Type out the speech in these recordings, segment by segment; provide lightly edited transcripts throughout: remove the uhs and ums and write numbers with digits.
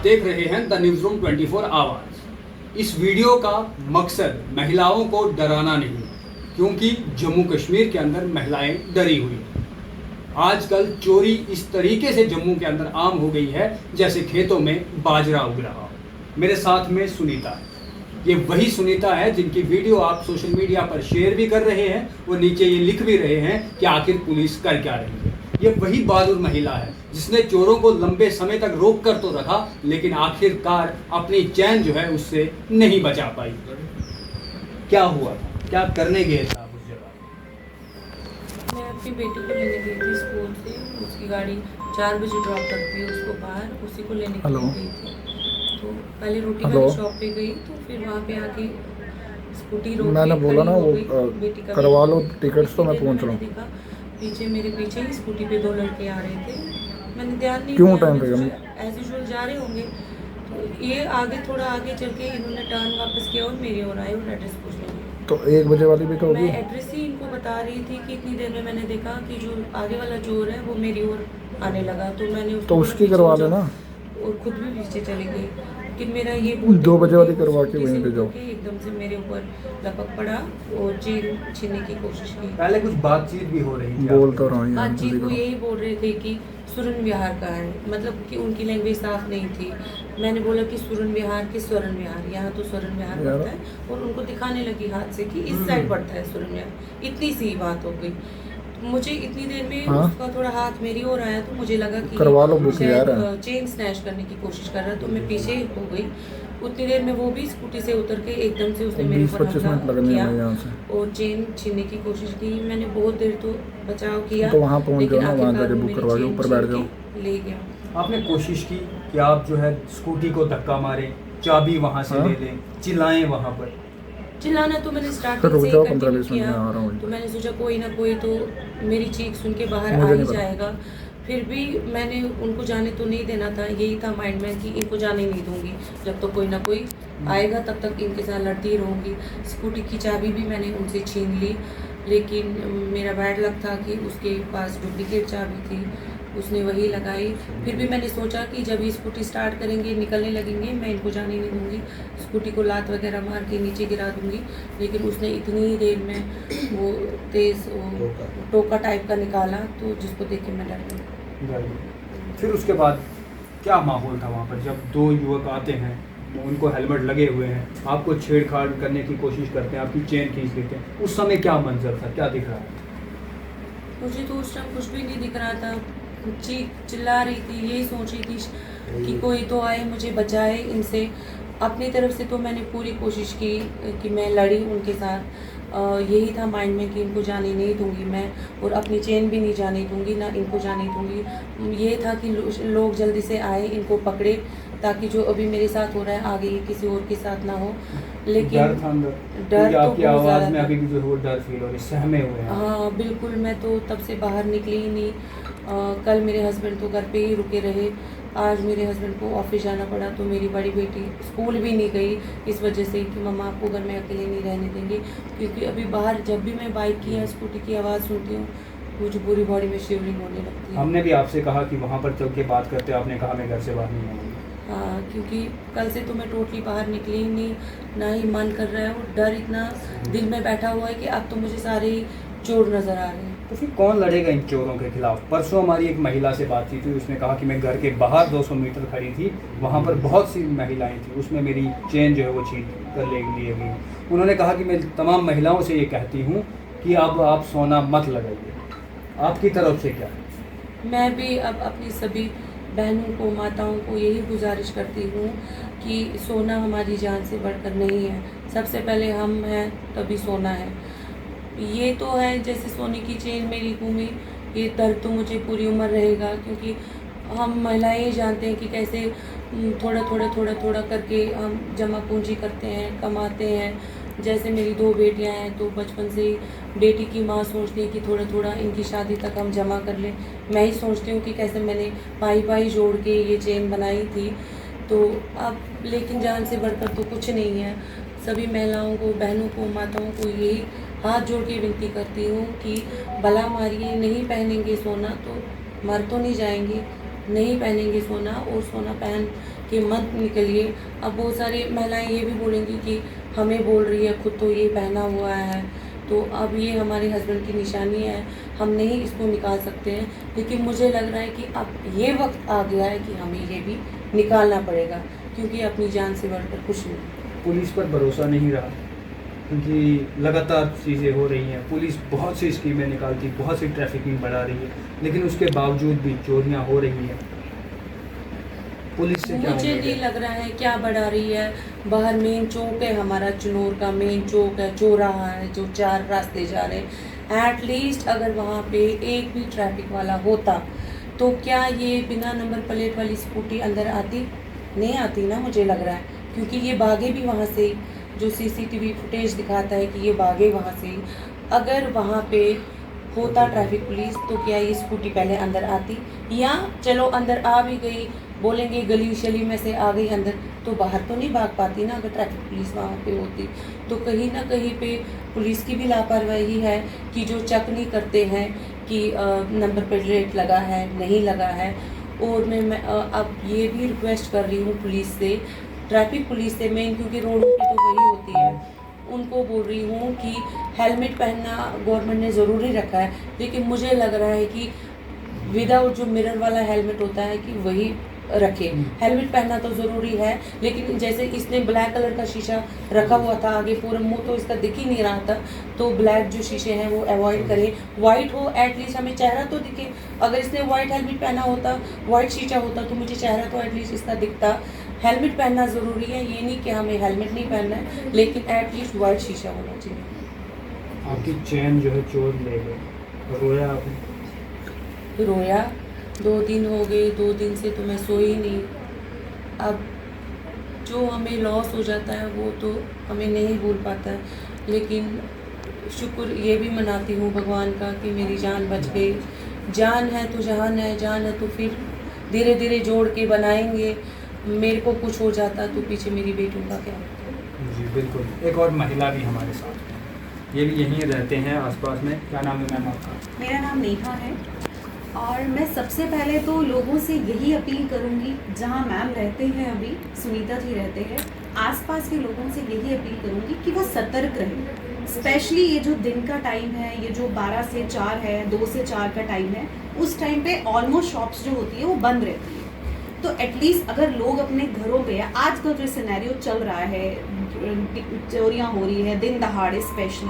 देख रहे हैं द न्यूज़ रूम 24 आवाज़। इस वीडियो का मकसद महिलाओं को डराना नहीं, क्योंकि जम्मू कश्मीर के अंदर महिलाएं डरी हुई हैं। आजकल चोरी इस तरीके से जम्मू के अंदर आम हो गई है जैसे खेतों में बाजरा उग रहा हो। मेरे साथ में सुनीता है। ये वही सुनीता है जिनकी वीडियो आप सोशल मीडिया पर शेयर भी कर रहे हैं और नीचे ये लिख भी रहे हैं कि आखिर पुलिस कर क्या रही है। ये वही बहादुर महिला है जिसने चोरों को लंबे समय तक रोक कर तो रखा, लेकिन आखिरकार अपनी चैन जो है उससे नहीं बचा पाई। क्या हुआ था, क्या करने गए थे आप उस जगह? मैं अपनी बेटी को लेने गई थी स्कूल से। उसकी गाड़ी 4 बजे ड्रॉप करती है उसको बाहर, उसी को लेने के लिए गई थी। तो पहले रोटी वाली शॉप पे गई, तो फिर वहाँ पे आके स्कूटी रोक, मैंने बोला ना वो करवा लो टिकट्स, तो मैं पहुँच रहा हूँ। पीछे मेरे पीछे ही स्कूटी पे 2 लड़के आ रहे थे। मैंने ध्यान नहीं क्यों दिया, टाइम पे एज यूजुअल जा रहे होंगे। तो ये आगे थोड़ा आगे चल के इन्होंने टर्न वापस किया और मेरी ओर आए और एड्रेस पूछने लगे। तो 1 बजे वाली भी तो होगी। मैं एड्रेस ही इनको बता रही थी कि इतनी देर में मैंने देखा कि जो आगे वाला चोर है वो मेरी ओर आने लगा, तो मैंने तो उसकी करवा लेना और खुद भी पीछे चली गई। कि मेरा ये 2 बजे वाली करवा के वहीं पे जाओ। एकदम से मेरे ऊपर लपक पड़ा और चेन छीनने की कोशिश की। पहले कुछ बातचीत भी हो रही थी। बोल तो रहा हूँ, बातचीत वो यही बोल रहे थे कि सुरन विहार का है, मतलब कि उनकी लैंग्वेज साफ नहीं थी। मैंने बोला कि सुरन विहार कि स्वर्ण विहार, यहाँ तो स्वर्ण विहार पड़ता है, और उनको दिखाने लगी हाथ से कि इस साइड पड़ता है स्वर्ण विहार। इतनी सी बात हो गई। मुझे इतनी देर में उसका थोड़ा हाथ मेरी ओर आया, तो मुझे लगा कि करवा लो बुक यार, चेन स्नैच करने की कोशिश कर रहा है, तो मैं पीछे हो गई। उतनी देर में वो भी स्कूटी से उतर के एकदम से उसने मेरे ऊपर हमला किया और चेन छीनने की कोशिश की। मैंने बहुत देर तो बचाव किया, तो वहाँ पहुँच जाओ ना, वहाँ जाके बुक करवा के ऊपर बैठ जाओ। ले गया। आपने कोशिश की कि आप जो है स्कूटी को धक्का मारें, चाबी वहाँ से ले लें, चिल्लाएं वहाँ पर। चिल्लाना तो मैंने स्टार्टिंग से कंटिन्यू किया, तो मैंने सोचा कोई ना कोई तो मेरी चीख सुन के बाहर आ ही जाएगा। फिर भी मैंने उनको जाने तो नहीं देना था, यही था माइंड में कि इनको जाने नहीं दूंगी। जब तक कोई ना कोई आएगा तब तक इनके साथ लड़ती ही रहूँगी। स्कूटी की चाबी भी मैंने उनसे छीन ली, लेकिन मेरा बैड लक था कि उसके पास डुप्लीकेट चाबी थी, उसने वही लगाई। फिर भी मैंने सोचा कि जब ये स्कूटी स्टार्ट करेंगे, निकलने लगेंगे, मैं इनको जाने नहीं दूंगी, स्कूटी को लात वगैरह मार के नीचे गिरा दूंगी। लेकिन उसने इतनी ही देर में वो तेज़ टोका टाइप का निकाला, तो जिसको देख के मैं डर गई। फिर उसके बाद क्या माहौल था वहाँ पर जब 2 युवक आते हैं, उनको हेलमेट लगे हुए हैं, आपको छेड़छाड़ करने की कोशिश करते हैं, आपकी चेन खींच लेते हैं? उस समय क्या मंजर था, क्या दिख रहा था? मुझे तो उस टाइम कुछ भी नहीं दिख रहा था। चिल्ला रही थी, यही सोच रही थी कि कोई तो आए मुझे बचाए इनसे। अपनी तरफ से तो मैंने पूरी कोशिश की कि मैं लड़ी उनके साथ। यही था माइंड में कि इनको जाने नहीं दूंगी मैं, और अपनी चेन भी नहीं जाने दूंगी, ना इनको जाने दूंगी। ये था कि लोग जल्दी से आए, इनको पकड़े, ताकि जो अभी मेरे साथ हो रहा है आगे ये किसी और के साथ ना हो। लेकिन डर था अंदर, डर तो आपकी आवाज़ में अभी भी जो है वो डर फील हो रही, सहमे हुए हैं। हाँ बिल्कुल, मैं तो तब से बाहर निकली ही नहीं। कल मेरे हस्बैंड तो घर पे ही रुके रहे, आज मेरे हस्बैंड को ऑफिस जाना पड़ा, तो मेरी बड़ी बेटी स्कूल भी नहीं गई इस वजह से कि मम्मा आपको घर में अकेले नहीं रहने देंगे। क्योंकि अभी बाहर जब भी मैं बाइक की या स्कूटी की आवाज़ सुनती हूँ, मुझे पूरी बॉडी में शिवरिंग होने लगती है। हमने भी आपसे कहा कि वहाँ पर चल के बात करते, आपने कहा मैं घर से बाहर नहीं आऊँगी। हाँ, क्योंकि कल से तो मैं टोटली बाहर निकली ही नहीं, ना ही मन कर रहा है, और डर इतना दिल में बैठा हुआ है कि अब तो मुझे सारे ही चोर नज़र आ रहे हैं। तो फिर कौन लड़ेगा इन चोरों के खिलाफ? परसों हमारी एक महिला से बातचीत हुई, उसने कहा कि मैं घर के बाहर 200 मीटर खड़ी थी, वहाँ पर बहुत सी महिलाएं थी, उसमें मेरी चेन जो है वो छीन कर ले गई। उन्होंने कहा कि मैं तमाम महिलाओं से ये कहती हूँ कि अब आप सोना मत लगाइए। आपकी तरफ से क्या? मैं भी अब अपनी सभी बहनों को, माताओं को यही गुजारिश करती हूँ कि सोना हमारी जान से बढ़कर नहीं है। सबसे पहले हम हैं तभी सोना है। ये तो है जैसे सोने की चेन मेरी घूमी, ये दर्द तो मुझे पूरी उम्र रहेगा, क्योंकि हम महिलाएं जानते हैं कि कैसे थोड़ा थोड़ा करके हम जमा पूंजी करते हैं, कमाते हैं। जैसे मेरी 2 बेटियां हैं, तो बचपन से ही बेटी की माँ सोचती है कि थोड़ा थोड़ा इनकी शादी तक हम जमा कर लें। मैं ही सोचती हूँ कि कैसे मैंने पाई जोड़ के ये चेन बनाई थी। तो अब लेकिन जान से बढ़कर तो कुछ नहीं है। सभी महिलाओं को, बहनों को, माताओं को यही हाथ जोड़ के विनती करती हूँ कि भला मारिए, नहीं पहनेंगे सोना तो मर तो नहीं जाएंगे, नहीं पहनेंगे सोना, और सोना पहन कि मत निकलिए। अब बहुत सारी महिलाएं ये भी बोलेंगी कि हमें बोल रही है, खुद तो ये पहना हुआ है। तो अब ये हमारे हस्बैंड की निशानी है, हम नहीं इसको निकाल सकते हैं। लेकिन मुझे लग रहा है कि अब ये वक्त आ गया है कि हमें ये भी निकालना पड़ेगा, क्योंकि अपनी जान से बढ़कर कुछ नहीं। पुलिस पर भरोसा नहीं रहा, क्योंकि लगातार चीज़ें हो रही हैं। पुलिस बहुत सी स्कीमें निकालती, बहुत सी ट्रैफिकिंग बढ़ा रही है, लेकिन उसके बावजूद भी चोरियां हो रही हैं। पुलिस से क्या मुझे उम्मीद नहीं है? लग रहा है क्या बढ़ा रही है। बाहर मेन चौक है, हमारा चिनौर का मेन चौक है, चौराहा है, जो 4 रास्ते जा रहे हैं। एटलीस्ट अगर वहाँ पे एक भी ट्रैफिक वाला होता तो क्या ये बिना नंबर प्लेट वाली स्कूटी अंदर आती? नहीं आती ना, मुझे लग रहा है, क्योंकि ये भागे भी वहाँ से। जो सीसीटीवी फुटेज दिखाता है कि ये भागे वहाँ से। अगर वहाँ पे होता ट्रैफिक पुलिस तो क्या ये स्कूटी पहले अंदर आती? या चलो अंदर आ भी गई, बोलेंगे गली शली में से आ गई अंदर, तो बाहर तो नहीं भाग पाती ना अगर ट्रैफिक पुलिस वहाँ पे होती। तो कहीं ना कहीं पे पुलिस की भी लापरवाही है कि जो चेक नहीं करते हैं कि नंबर प्लेट लगा है नहीं लगा है। और मैं अब ये भी रिक्वेस्ट कर रही हूँ पुलिस से, ट्रैफिक पुलिस से मेन, क्योंकि रोडों पे तो वही होती है, उनको बोल रही हूँ कि हेलमेट पहनना गवर्नमेंट ने ज़रूरी रखा है, लेकिन मुझे लग रहा है कि विदाउट जो मिरर वाला हेलमेट होता है कि वही रखे। हेलमेट पहनना तो ज़रूरी है, लेकिन जैसे इसने ब्लैक कलर का शीशा रखा हुआ था आगे, पूरा मुंह तो इसका दिख ही नहीं रहा था, तो ब्लैक जो शीशे हैं वो अवॉइड करें। वाइट हो, एटलीस्ट हमें चेहरा तो दिखे। अगर इसने वाइट हेलमेट पहना होता, वाइट शीशा होता, तो मुझे चेहरा तो एटलीस्ट इसका दिखता। हेलमेट पहनना ज़रूरी है, ये नहीं कि हमें हेलमेट नहीं पहनना है, लेकिन एटलीस्ट वाइट शीशा होना चाहिए। आपकी चैन जो है चोर ले गए, रोया आपने? रोया, 2 दिन हो गए, 2 दिन से तो मैं सोई नहीं। अब जो हमें लॉस हो जाता है वो तो हमें नहीं भूल पाता है, लेकिन शुक्र ये भी मनाती हूँ भगवान का कि मेरी जान बच गई। जान है तो जहान है, जान है तो फिर धीरे धीरे जोड़ के बनाएंगे। मेरे को कुछ हो जाता तो पीछे मेरी बेटियों का क्या होता। जी बिल्कुल। एक और महिला भी हमारे साथ है, ये भी यहीं रहते हैं आसपास में। क्या नाम है मैम आपका? मेरा नाम नेहा है, और मैं सबसे पहले तो लोगों से यही अपील करूंगी, जहां मैम रहते हैं अभी, सुनीता जी रहते हैं, आसपास के लोगों से यही अपील करूंगी कि वो सतर्क रहें। स्पेशली ये जो दिन का टाइम है, ये जो 12 से 4 है, 2 से 4 का टाइम है, उस टाइम पे ऑलमोस्ट शॉप्स जो होती है वो बंद रहती है। तो एटलीस्ट अगर लोग अपने घरों पे, आज का जो सिनेरियो चल रहा है, चोरियां हो रही है दिन दहाड़े स्पेशली,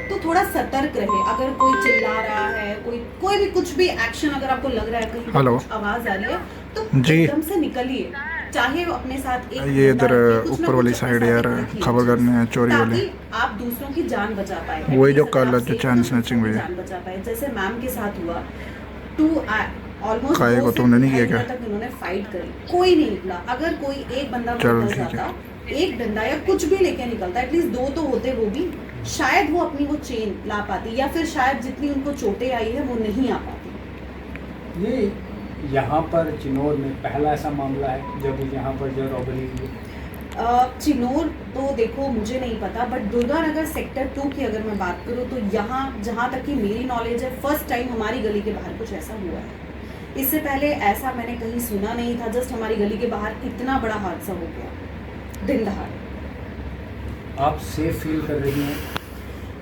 तो थोड़ा सतर्क रहे। अगर कोई चिल्ला रहा है, कोई भी कुछ भी एक्शन अगर आपको लग रहा है कहीं पे कुछ आवाज आ रही है, तो जी। एकदम से निकलिए। चाहे वो अपने साथ एक ये इधर बंदा रखे, कुछ ना ऊपर वाली कुछ अपने साइड साथ यार रखिए, खबर करने हैं चोरी वाले, ताकि आप दूसरों की जान बचा पाए। वही जो At least कल आप जो safe चैन हैं, स्नैचिंग दूसरों की हुई। जान बचा पाए, जैसे मैम के साथ हुआ। ऑलमोस्ट काहे को तुमने नहीं किया क्या? तक इन्होंने फाइट करी, कोई नहीं निकला। अगर कोई एक बंदा चलो निकल ठीक है। जाता, एक डंडा या कुछ भी लेके निकलता, एटलीस्ट 2 तो होते, वो भी शायद वो अपनी वो चेन ला पाती, या फिर शायद जितनी उनको चोटें आई है वो नहीं आ पाती। ये यहाँ पर चिनौर में पहला ऐसा मामला है जब यहाँ पर जो रॉबरी हुई? चिनौर तो देखो मुझे नहीं पता, बट दुर्गानगर सेक्टर 2 की अगर मैं बात करूँ तो यहाँ जहाँ तक कि मेरी नॉलेज है, फर्स्ट टाइम हमारी गली के बाहर कुछ ऐसा हुआ है। इससे पहले ऐसा मैंने कहीं सुना नहीं था। जस्ट हमारी गली के बाहर इतना बड़ा हादसा हो गया दिन दहाड़े। आप सेफ फील कर रही हैं?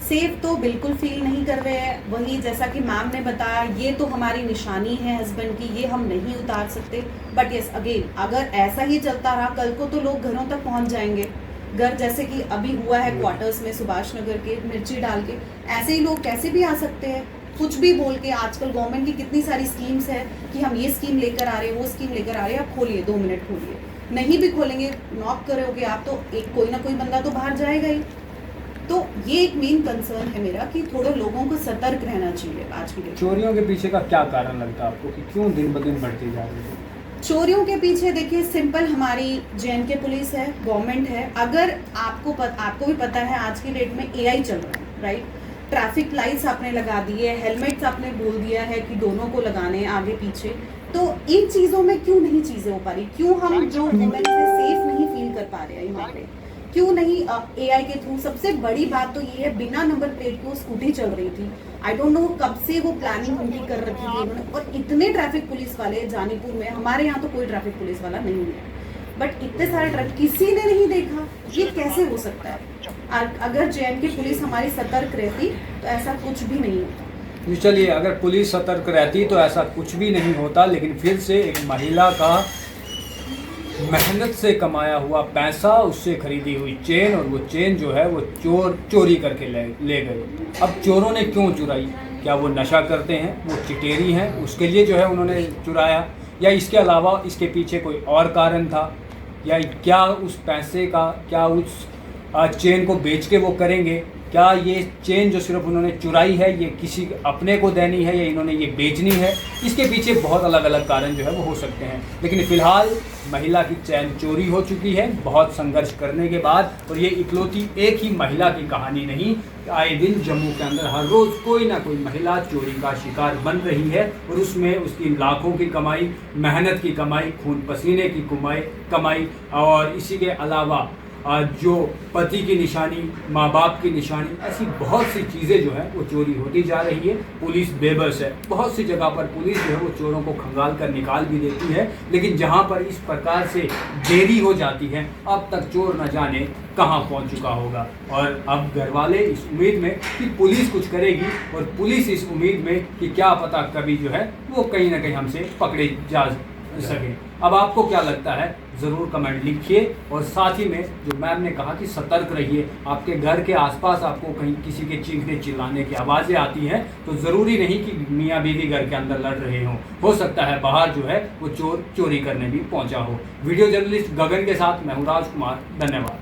सेफ तो बिल्कुल फील नहीं कर रहे हैं। वही जैसा कि मैम ने बताया, ये तो हमारी निशानी है हस्बैंड की, ये हम नहीं उतार सकते। बट यस अगेन, अगर ऐसा ही चलता रहा, कल को तो लोग घरों तक पहुंच जाएंगे। घर जैसे कि अभी हुआ है क्वार्टर्स में सुभाष नगर के, मिर्ची डाल के, ऐसे ही लोग कैसे भी आ सकते हैं कुछ भी बोल के। आजकल गवर्नमेंट की कितनी सारी स्कीम्स है कि हम ये स्कीम लेकर आ रहे हैं, वो स्कीम लेकर आ रहे हैं, आप खोलिए, 2 मिनट खोलिए। नहीं भी खोलेंगे, नॉक करोगे आप तो एक कोई ना कोई बंदा तो बाहर जाएगा ही। तो ये एक मेन कंसर्न है मेरा कि थोड़े लोगों को सतर्क रहना चाहिए आज की डेट। चोरियों के पीछे का क्या कारण लगता है आपको कि क्यों दिन ब दिन बढ़ती जा रही है? चोरियों के पीछे देखिए, सिंपल हमारी JNK पुलिस है, गवर्नमेंट है। अगर आपको भी पता है आज की डेट में AI चल रहा है, राइट? ट्रैफिक लाइट्स आपने लगा दी है, हेलमेट्स आपने बोल दिया है कि दोनों को लगाने हैं आगे पीछे। तो इन चीज़ों में क्यों नहीं चीज़ें हो पा रही? क्यों हम जो वुमेन से सेफ नहीं फील कर पा रहे हैं यहाँ पे? क्यों नहीं AI के थ्रू? सबसे बड़ी बात तो ये है, बिना नंबर प्लेट की वो स्कूटी चल रही थी। आई डोंट नो कब से वो प्लानिंग उनकी कर रखी थी उन्होंने। और इतने ट्रैफिक पुलिस वाले जानीपुर में, हमारे यहाँ तो कोई ट्रैफिक पुलिस वाला नहीं है, बट इतने सारे ट्रक किसी ने नहीं देखा, ये कैसे हो सकता है? अगर जे.एंड.के पुलिस हमारी सतर्क रहती तो ऐसा कुछ भी नहीं होता। तो चलिए, अगर पुलिस सतर्क रहती तो ऐसा कुछ भी नहीं होता, लेकिन फिर से एक महिला का मेहनत से कमाया हुआ पैसा, उससे खरीदी हुई चेन, और वो चेन जो है वो चोरी करके ले गए। अब चोरों ने क्यों चुराई? क्या वो नशा करते हैं, वो चिटेरी हैं, उसके लिए जो है उन्होंने चुराया, या इसके अलावा इसके पीछे कोई और कारण था, या क्या उस पैसे का, क्या उस चेन को बेच के वो करेंगे? क्या ये चेन जो सिर्फ उन्होंने चुराई है ये किसी अपने को देनी है, या इन्होंने ये बेचनी है? इसके पीछे बहुत अलग अलग कारण जो है वो हो सकते हैं, लेकिन फ़िलहाल महिला की चैन चोरी हो चुकी है बहुत संघर्ष करने के बाद। और ये इकलौती एक ही महिला की कहानी नहीं, आए दिन जम्मू के अंदर हर रोज़ कोई ना कोई महिला चोरी का शिकार बन रही है, और उसमें उसकी लाखों की कमाई, मेहनत की कमाई, खून पसीने की कमाई, और इसी के अलावा जो पति की निशानी, माँ बाप की निशानी, ऐसी बहुत सी चीज़ें जो है वो चोरी होती जा रही है। पुलिस बेबस है, बहुत सी जगह पर पुलिस जो है वो चोरों को खंगाल कर निकाल भी देती है, लेकिन जहाँ पर इस प्रकार से देरी हो जाती है, अब तक चोर न जाने कहाँ पहुँच चुका होगा। और अब घर वाले इस उम्मीद में कि पुलिस कुछ करेगी, और पुलिस इस उम्मीद में कि क्या पता कभी जो है वो कहीं ना कहीं हमसे पकड़े जा सके। अब आपको क्या लगता है, ज़रूर कमेंट लिखिए, और साथ ही में जो मैम ने कहा कि सतर्क रहिए, आपके घर के आसपास आपको कहीं किसी के चीखने चिल्लाने की आवाज़ें आती हैं तो ज़रूरी नहीं कि मियाँ बीवी घर के अंदर लड़ रहे हों, हो सकता है बाहर जो है वो चोर चोरी करने भी पहुँचा हो। वीडियो जर्नलिस्ट गगन के साथ मैं हूँ राजकुमार, धन्यवाद।